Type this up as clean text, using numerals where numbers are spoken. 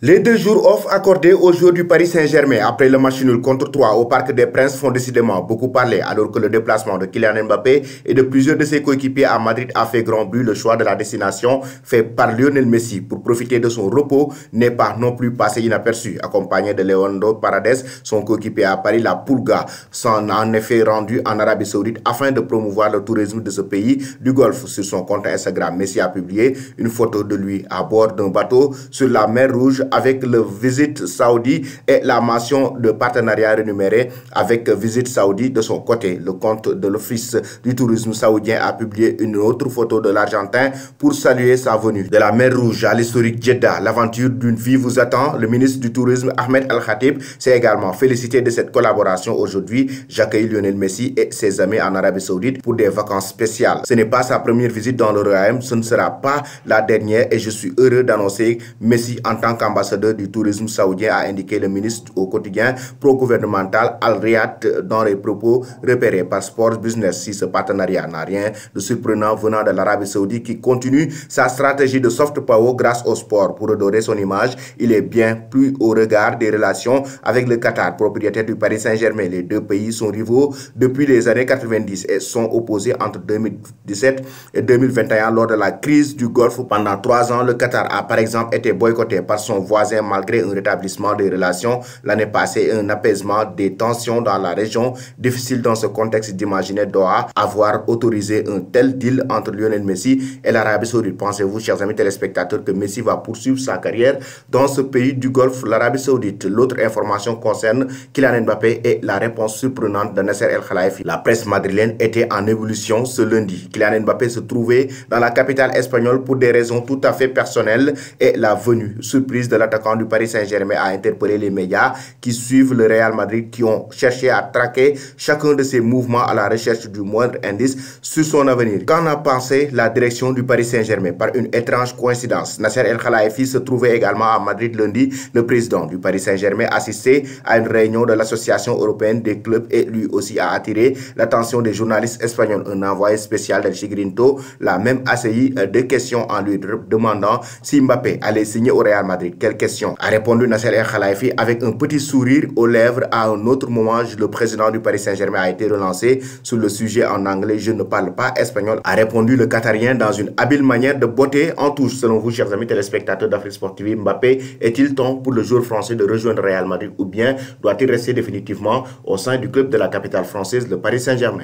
Les 2 jours off accordés aux joueurs du Paris Saint-Germain après le match nul contre 3 au Parc des Princes font décidément beaucoup parler alors que le déplacement de Kylian Mbappé et de plusieurs de ses coéquipiers à Madrid a fait grand bruit. Le choix de la destination fait par Lionel Messi pour profiter de son repos n'est pas non plus passé inaperçu. Accompagné de Leandro Paredes, son coéquipier à Paris, la Pulga s'en a en effet rendu en Arabie Saoudite afin de promouvoir le tourisme de ce pays du Golfe. Sur son compte Instagram, Messi a publié une photo de lui à bord d'un bateau sur la mer Rouge avec le Visit Saudi et la mention de partenariat rémunéré avec Visit Saudi. De son côté, le compte de l'Office du tourisme saoudien a publié une autre photo de l'Argentin pour saluer sa venue de la mer Rouge à l'historique Jeddah. L'aventure d'une vie vous attend. Le ministre du Tourisme Ahmed Al-Khatib s'est également félicité de cette collaboration. Aujourd'hui, j'accueille Lionel Messi et ses amis en Arabie Saoudite pour des vacances spéciales. Ce n'est pas sa première visite dans le royaume, ce ne sera pas la dernière et je suis heureux d'annoncer Messi en tant qu'ambassadeur du tourisme saoudien, a indiqué le ministre au quotidien pro-gouvernemental Al Riyad dans les propos repérés par Sport Business. Si ce partenariat n'a rien de surprenant venant de l'Arabie Saoudite qui continue sa stratégie de soft power grâce au sport pour redorer son image, il est bien plus au regard des relations avec le Qatar, propriétaire du Paris Saint-Germain. Les deux pays sont rivaux depuis les années 90 et sont opposés entre 2017 et 2021 lors de la crise du Golfe. Pendant 3 ans, le Qatar a par exemple été boycotté par son voisin malgré un rétablissement des relations l'année passée et un apaisement des tensions dans la région. Difficile dans ce contexte d'imaginer Doha avoir autorisé un tel deal entre Lionel Messi et l'Arabie Saoudite. Pensez-vous, chers amis téléspectateurs, que Messi va poursuivre sa carrière dans ce pays du Golfe, l'Arabie Saoudite? L'autre information concerne Kylian Mbappé et la réponse surprenante de Nasser El Khelaifi. La presse madrilène était en ébullition ce lundi. Kylian Mbappé se trouvait dans la capitale espagnole pour des raisons tout à fait personnelles et la venue surprise de l'attaquant du Paris Saint-Germain a interpellé les médias qui suivent le Real Madrid, qui ont cherché à traquer chacun de ses mouvements à la recherche du moindre indice sur son avenir. Qu'en a pensé la direction du Paris Saint-Germain? Par une étrange coïncidence, Nasser El Khelaifi se trouvait également à Madrid lundi. Le président du Paris Saint-Germain assistait à une réunion de l'association européenne des clubs et lui aussi a attiré l'attention des journalistes espagnols. Un envoyé spécial d'El Chigrinto l'a même assailli de questions en lui demandant si Mbappé allait signer au Real Madrid. Quelle question a répondu Nasser El Khelaifi avec un petit sourire aux lèvres. À un autre moment, le président du Paris Saint-Germain a été relancé sur le sujet en anglais. Je ne parle pas espagnol, a répondu le Qatarien dans une habile manière de botter en touche. Selon vous, chers amis téléspectateurs d'Afrique Sport TV, Mbappé est-il temps pour le joueur français de rejoindre Real Madrid ou bien doit-il rester définitivement au sein du club de la capitale française, le Paris Saint-Germain?